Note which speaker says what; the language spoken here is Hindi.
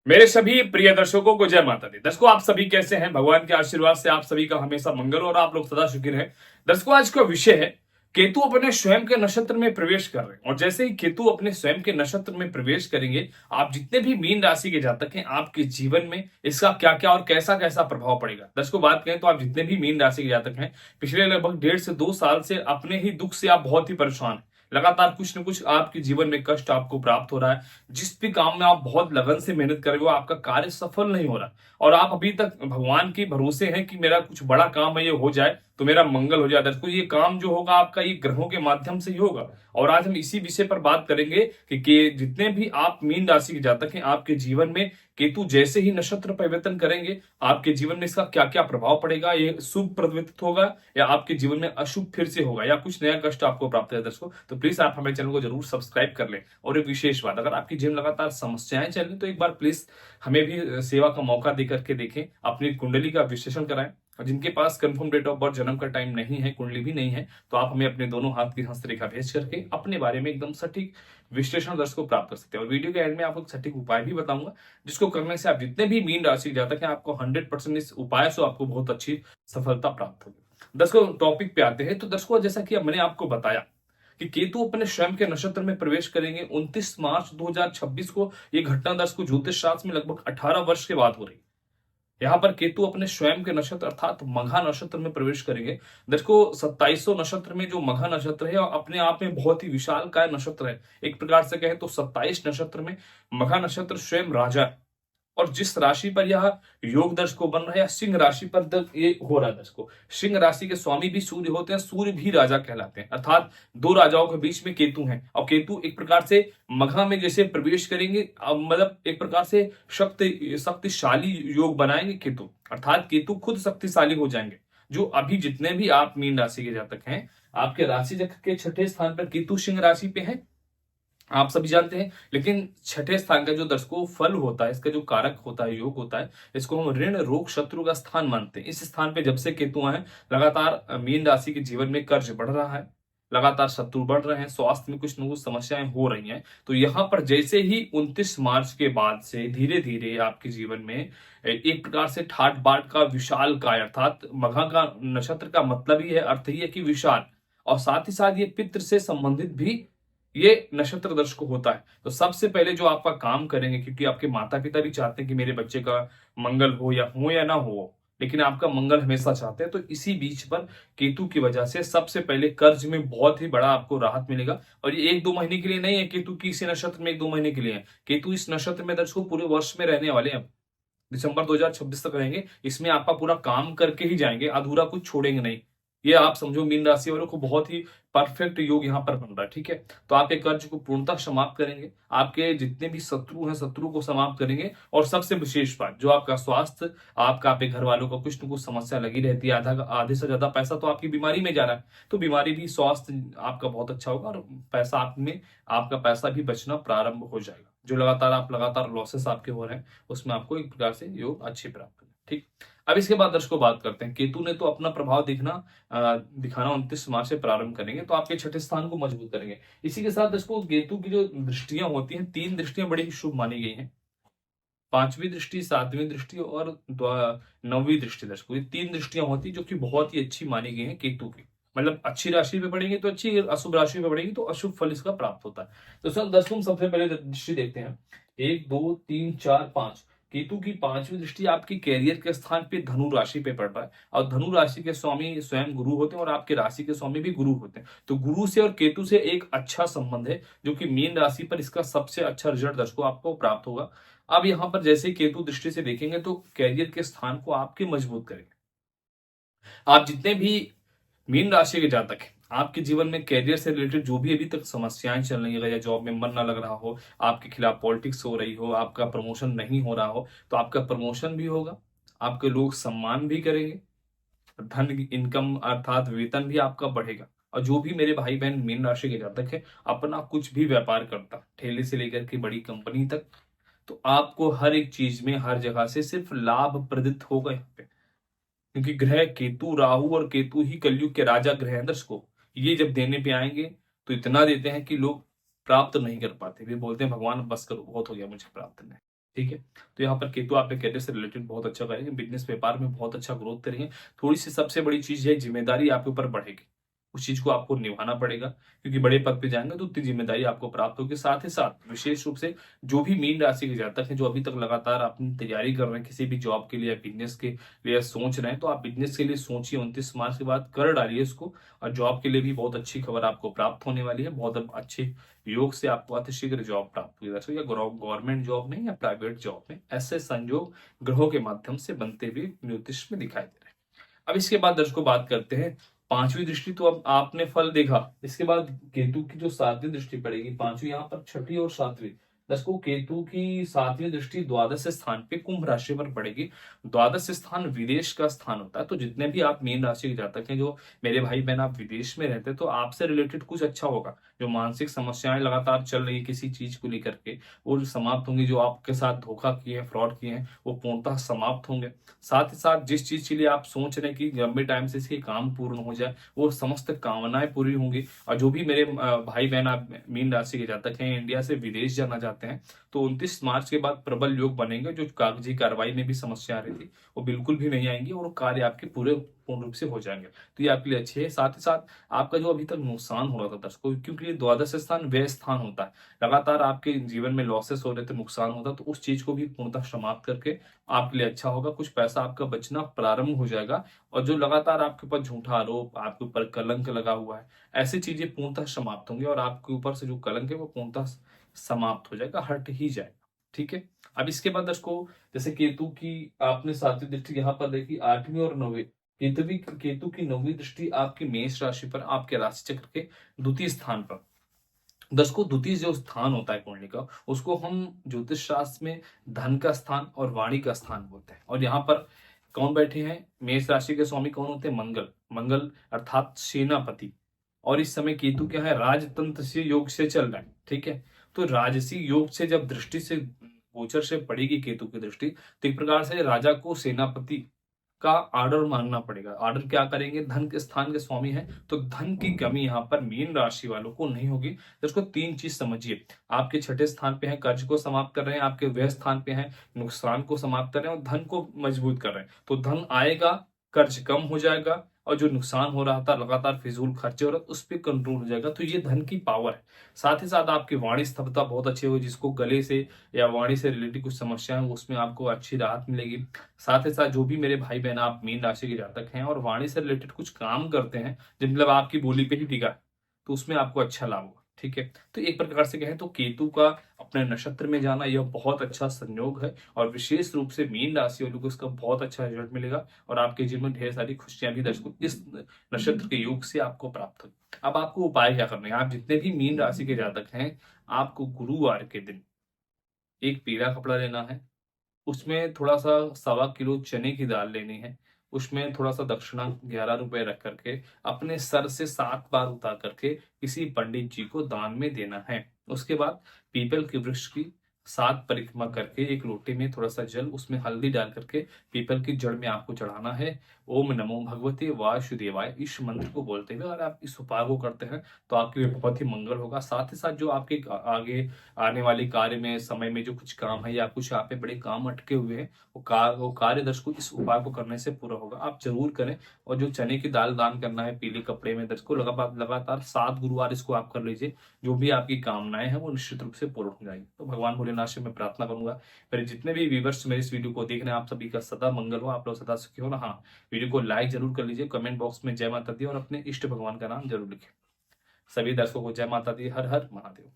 Speaker 1: मेरे सभी प्रिय दर्शकों को जय माता दी। दर्शकों, आप सभी कैसे हैं? भगवान के आशीर्वाद से आप सभी का हमेशा मंगल हो और आप लोग सदा सुखी रहे। दर्शकों, आज का विषय है केतु अपने स्वयं के नक्षत्र में प्रवेश कर रहे हैं और जैसे ही केतु अपने स्वयं के नक्षत्र में प्रवेश करेंगे, आप जितने भी मीन राशि के जातक हैं, आपके जीवन में इसका क्या क्या और कैसा कैसा प्रभाव पड़ेगा। दर्शकों, बात करें तो आप जितने भी मीन राशि के जातक हैं, पिछले लगभग 1.5 से 2 साल से अपने ही दुख से आप बहुत ही परेशान हैं। लगातार कुछ न कुछ आपके जीवन में कष्ट आपको प्राप्त हो रहा है। जिस भी काम में आप बहुत लगन से मेहनत कर रहे हो, आपका कार्य सफल नहीं हो रहा और आप अभी तक भगवान के भरोसे हैं कि मेरा कुछ बड़ा काम है, ये हो जाए तो मेरा मंगल हो जाए। दर्शकों, ये काम जो होगा आपका ये ग्रहों के माध्यम से ही होगा और आज हम इसी विषय पर बात करेंगे कि जितने भी आप मीन राशि के जातक हैं, आपके जीवन में केतु जैसे ही नक्षत्र परिवर्तन करेंगे, आपके जीवन में इसका क्या क्या प्रभाव पड़ेगा, ये शुभ परिवर्तित होगा या आपके जीवन में अशुभ फिर से होगा या कुछ नया कष्ट आपको प्राप्त है। दर्शकों, तो प्लीज आप हमारे चैनल को जरूर सब्सक्राइब कर लें। और एक विशेष बात, अगर आपकी जीवन लगातार समस्याएं चल रही तो एक बार प्लीज हमें भी सेवा का मौका देकर के देखें, अपनी कुंडली का विश्लेषण कराएं। और जिनके पास कंफर्म डेट ऑफ बर्थ, जन्म का टाइम नहीं है, कुंडली भी नहीं है, तो आप हमें अपने दोनों हाथ की हस्तरेखा भेज करके अपने बारे में एकदम सटीक विश्लेषण दर्शकों प्राप्त कर सकते हैं। और वीडियो के एंड में आपको सटीक उपाय भी बताऊंगा, जिसको करने से आप जितने भी मीन राशि के जातक हैं, आपको 100% इस उपाय से आपको बहुत अच्छी सफलता प्राप्त होगी। दर्शकों, टॉपिक पे आते हैं। तो दर्शकों, जैसा कि अब मैंने आपको बताया कि केतु अपने स्वयं के नक्षत्र में प्रवेश करेंगे 29 मार्च 2026 को। ये घटना दर्शकों ज्योतिष शास्त्र में लगभग 18 वर्ष के बाद हो रही है। यहाँ पर केतु अपने स्वयं के नक्षत्र अर्थात मघा नक्षत्र में प्रवेश करेंगे। देखो, 2700 नक्षत्र में जो मघा नक्षत्र है अपने आप में बहुत ही विशाल काय नक्षत्र है। एक प्रकार से कहें तो 27 नक्षत्र में मघा नक्षत्र स्वयं राजा है। और जिस राशि पर यह योग दर्श को बन रहा है या सिंह राशि पर ये हो रहा है दर्श को, सिंह राशि के स्वामी भी सूर्य होते हैं, सूर्य भी राजा कहलाते हैं। अर्थात दो राजाओं के बीच में केतु हैं और केतु एक प्रकार से मघा में जैसे प्रवेश करेंगे, मतलब एक प्रकार से शक्तिशाली योग बनाएंगे केतु, अर्थात केतु खुद शक्तिशाली हो जाएंगे। जो अभी जितने भी आप मीन राशि के जातक हैं, आपके राशि चक्र के छठे स्थान पर केतु सिंह राशि पे है, आप सभी जानते हैं। लेकिन छठे स्थान का जो दर्शकों फल होता है, इसका जो कारक होता है, योग होता है, इसको हम ऋण रोग शत्रु का स्थान मानते हैं। इस स्थान पे जब से केतु आए, लगातार मीन राशि के जीवन में कर्ज बढ़ रहा है, लगातार शत्रु बढ़ रहे हैं, स्वास्थ्य में कुछ न कुछ समस्याएं हो रही हैं। तो यहाँ पर जैसे ही 29 मार्च के बाद से धीरे धीरे आपके जीवन में एक प्रकार से ठाट बाट का विशाल काय, अर्थात मघा का नक्षत्र का मतलब ही है, अर्थ ही है कि विशाल, और साथ ही साथ ये पितृ से संबंधित भी ये नक्षत्र दर्श को होता है। तो सबसे पहले जो आपका काम करेंगे, क्योंकि आपके माता पिता भी चाहते हैं कि मेरे बच्चे का मंगल हो या ना हो, लेकिन आपका मंगल हमेशा चाहते हैं, तो इसी बीच पर केतु की वजह से सबसे पहले कर्ज में बहुत ही बड़ा आपको राहत मिलेगा। और ये 1-2 महीने के लिए नहीं है, केतु की इसी नक्षत्र में 1-2 महीने के लिए है। केतु इस नक्षत्र में दर्शकों पूरे वर्ष में रहने वाले हैं, दिसंबर 2026 तक रहेंगे। इसमें आपका पूरा काम करके ही जाएंगे, अधूरा कुछ छोड़ेंगे नहीं। ये आप समझो मीन राशि वालों को बहुत ही परफेक्ट योग यहाँ पर बन रहा है, ठीक है। तो आप एक कर्ज को पूर्णतः समाप्त करेंगे, आपके जितने भी शत्रु हैं शत्रु को समाप्त करेंगे। और सबसे विशेष बात, जो आपका स्वास्थ्य, आपका आपके घर वालों का कुछ न कुछ समस्या लगी रहती है, आधे से ज्यादा पैसा तो आपकी बीमारी में जा रहा है, तो बीमारी भी, स्वास्थ्य आपका बहुत अच्छा होगा और पैसा आप में, आपका पैसा भी बचना प्रारंभ हो जाएगा। जो लगातार लॉसेस आपके हो रहे हैं, उसमें आपको एक प्रकार से योग अच्छे प्राप्त करें, ठीक। अब इसके बाद दर्शकों बात करते हैं, केतु ने तो अपना प्रभाव दिखाना 29 मार्च से प्रारंभ करेंगे, तो आपके छठे स्थान को मजबूत करेंगे। इसी के साथ दर्शकों केतु की जो दृष्टियां होती हैं, 3 दृष्टियां बड़ी ही शुभ मानी गई हैं। 5वीं दृष्टि, 7वीं दृष्टि और 9वीं दृष्टि। दर्शकों, ये 3 दृष्टियां होती जो कि बहुत ही अच्छी मानी गई हैं केतु की। मतलब अच्छी राशि पे पड़ेंगे तो अच्छी, अशुभ राशि पे पड़ेगी तो अशुभ फल इसका प्राप्त होता है। तो सर दर्शकों, सबसे पहले दृष्टि देखते हैं, 1 2 3 4 5। केतु की 5वीं दृष्टि आपकी कैरियर के स्थान पे धनु राशि पे पड़ रहा है, और धनु राशि के स्वामी स्वयं गुरु होते हैं और आपके राशि के स्वामी भी गुरु होते हैं। तो गुरु से और केतु से एक अच्छा संबंध है, जो कि मीन राशि पर इसका सबसे अच्छा रिजल्ट दर्शकों आपको प्राप्त होगा। अब यहाँ पर जैसे केतु दृष्टि से देखेंगे तो कैरियर के स्थान को आपके मजबूत करेंगे। आप जितने भी मीन राशि के जातक हैं, आपके जीवन में कैरियर से रिलेटेड जो भी अभी तक समस्याएं चल रही है, या जॉब में मन ना लग रहा हो, आपके खिलाफ पॉलिटिक्स हो रही हो, आपका प्रमोशन नहीं हो रहा हो, तो आपका प्रमोशन भी होगा, आपके लोग सम्मान भी करेंगे, धन इनकम अर्थात वेतन भी आपका बढ़ेगा। और जो भी मेरे भाई बहन मीन राशि के जातक है, अपना कुछ भी व्यापार करता, ठेले से लेकर के बड़ी कंपनी तक, तो आपको हर एक चीज में हर जगह से सिर्फ लाभ प्रदित होगा यहाँ पे। क्योंकि ग्रह केतु, राहु और केतु ही कलयुग के राजा ग्रह हैं दर्शकों। ये जब देने पे आएंगे तो इतना देते हैं कि लोग प्राप्त नहीं कर पाते, वे बोलते हैं भगवान बस करो, बहुत हो गया मुझे प्राप्त नहीं। ठीक है। तो यहाँ पर केतु आपके करियर से रिलेटेड बहुत अच्छा करेंगे, बिजनेस व्यापार में बहुत अच्छा ग्रोथ करेंगे। थोड़ी सी सबसे बड़ी चीज है, जिम्मेदारी आपके ऊपर बढ़ेगी, उस चीज को आपको निभाना पड़ेगा, क्योंकि बड़े पद पे जाएंगे तो उतनी जिम्मेदारी आपको प्राप्त होगी। साथ ही साथ विशेष रूप से जो भी मीन राशि के जातक हैं, जो अभी तक लगातार अपनी तैयारी कर रहे हैं किसी भी जॉब के लिए या बिजनेस के लिए सोच रहे हैं, तो आप बिजनेस के लिए सोचिए, 29 मार्च के बाद कर डालिए इसको। और जॉब के लिए भी बहुत अच्छी खबर आपको प्राप्त होने वाली है, बहुत अच्छी योग से आपको अतिशीघ्र जॉब प्राप्त हुई, दर्शकों, या गवर्नमेंट जॉब में या प्राइवेट जॉब में, ऐसे संयोग ग्रहों के माध्यम से बनते हुए ज्योतिष में दिखाई दे रहे हैं। अब इसके बाद दर्शकों बात करते हैं पांचवी दृष्टि। तो अब आपने फल देखा, इसके बाद केतु की जो सातवीं दृष्टि पड़ेगी, पांचवी, यहाँ पर छठी और सातवीं। दर्शकों केतु की सातवीं दृष्टि द्वादश स्थान पे कुंभ राशि पर पड़ेगी। द्वादश स्थान विदेश का स्थान होता है, तो जितने भी आप मीन राशि के जातक हैं, जो मेरे भाई बहन आप विदेश में रहते हैं, तो आपसे रिलेटेड कुछ अच्छा होगा। जो मानसिक समस्याएं लगातार चल रही है किसी चीज को लेकर के, वो समाप्त होंगी। जो आपके साथ धोखा किए हैं, फ्रॉड किए हैं, वो पूर्णतः समाप्त होंगे। साथ ही साथ जिस चीज के लिए आप सोच रहे हैं कि लंबे टाइम से इसके काम पूर्ण हो जाए, वो समस्त कामनाएं पूरी होंगी। और जो भी मेरे भाई बहन आप मीन राशि के जातक हैं, इंडिया से विदेश जाना चाहते हैं, तो 29 मार्च के बाद प्रबल योग बनेंगे। जो कागजी कार्रवाई में भी समस्या आ रही थी, वो बिल्कुल भी नहीं आएंगी और कार्य आपके पूरे पूर्ण रूप से हो जाएंगे। तो ये आपके लिए अच्छे है। साथ ही साथ आपका जो अभी तक नुकसान हो रहा था दर्शकों, क्योंकि ये द्वादश स्थान व्यय स्थान होता है, लगातार आपके जीवन में लॉसेस हो रहे थे, नुकसान होता, तो उस चीज को भी पूर्णतः समाप्त करके आपके लिए अच्छा होगा। कुछ पैसा आपका बचना प्रारंभ हो जाएगा। और जो लगातार आपके ऊपर झूठा आरोप, आपके ऊपर कलंक लगा हुआ है, ऐसी चीजें पूर्णतः समाप्त होंगी और आपके ऊपर से जो कलंक है वो पूर्णतः समाप्त हो जाएगा, हट ही जाएगा। ठीक है। अब इसके बाद दर्शकों, जैसे केतु की आपने सातवीं दृष्टि यहाँ पर देखी, आठवीं और नौवीं, केतु की नौवीं दृष्टि आपकी मेष राशि पर, आपके राशि चक्र के द्वितीय स्थान पर। दर्शकों द्वितीय जो स्थान होता है कुंडली का, उसको हम ज्योतिष शास्त्र में धन का स्थान और वाणी का स्थान बोलते हैं। और यहाँ पर कौन बैठे हैं, मेष राशि के स्वामी कौन होते हैं, मंगल। मंगल अर्थात सेनापति। और इस समय केतु क्या है, राजतंत्र से योग से चल रहा है। ठीक है। तो राजसी योग से जब दृष्टि से गोचर से पड़ेगी केतु की दृष्टि, तो एक प्रकार से राजा को सेनापति का आर्डर मानना पड़ेगा। आर्डर क्या करेंगे, धन के स्थान के स्वामी है, तो धन की कमी यहाँ पर मीन राशि वालों को नहीं होगी। तो इसको तीन चीज समझिए, आपके छठे स्थान पे है, कर्ज को समाप्त कर रहे हैं, आपके व्यय स्थान पे है, नुकसान को समाप्त कर रहे हैं और धन को मजबूत कर रहे हैं। तो धन आएगा, कर्ज कम हो जाएगा, और जो नुकसान हो रहा था, लगातार फिजूल खर्चे हो रहा था, उस पर कंट्रोल हो जाएगा। तो ये धन की पावर है। साथ ही साथ आपकी वाणी स्तब्धता बहुत अच्छी होगी, जिसको गले से या वाणी से रिलेटेड कुछ समस्या है, उसमें आपको अच्छी राहत मिलेगी। साथ ही साथ जो भी मेरे भाई बहन आप मीन राशि के जातक हैं और वाणी से रिलेटेड कुछ काम करते हैं, जो मतलब आपकी बोली पे ही टिका है, तो उसमें आपको अच्छा लाभ होगा। ठीक है। तो एक प्रकार से कहें तो केतु का अपने नक्षत्र में जाना यह बहुत अच्छा संयोग है, और विशेष रूप से मीन राशि वालों को इसका बहुत अच्छा रिजल्ट मिलेगा, और आपके जीवन में ढेर सारी खुशियां भी दर्शकों इस नक्षत्र के योग से आपको प्राप्त होगी। अब आपको उपाय क्या करने हैं, आप जितने भी मीन राशि के जातक हैं, आपको गुरुवार के दिन एक पीला कपड़ा लेना है, उसमें थोड़ा सा 1.25 किलो चने की दाल लेनी है, उसमें थोड़ा सा दक्षिणा 11 रुपए रख करके अपने सर से 7 बार उतार करके किसी पंडित जी को दान में देना है। उसके बाद पीपल के वृक्ष की 7 परिक्रमा करके एक लोटे में थोड़ा सा जल, उसमें हल्दी डाल करके पीपल की जड़ में आपको चढ़ाना है। ओम नमो भगवते वासुदेवाय, इस मंत्र को बोलते हुए अगर आप इस उपाय को करते हैं तो आपके लिए बहुत ही मंगल होगा। साथ ही साथ जो आपके आगे आने वाले कार्य में, समय में जो कुछ काम है या कुछ यहाँ पे बड़े काम अटके हुए हैं, वो कार्य दर्शकों इस उपाय को करने से पूरा होगा। आप जरूर करें। और जो चने की दाल दान करना है पीले कपड़े में दर्शकों, लगातार 7 गुरुवार इसको आप कर लीजिए। जो भी आपकी कामनाएं हैं वो निश्चित रूप से पूर्ण हो जाएगी। तो भगवान भोलेनाथ से मैं प्रार्थना करूंगा, मेरे जितने भी व्यूवर्स मेरे इस वीडियो को देख रहे हैं, आप सभी का सदा मंगल हो, आप लोग सदा सुखी हो ना। हाँ, वीडियो को लाइक जरूर कर लीजिए, कमेंट बॉक्स में जय माता दी और अपने इष्ट भगवान का नाम जरूर लिखें। सभी दर्शकों को जय माता दी, हर हर महादेव।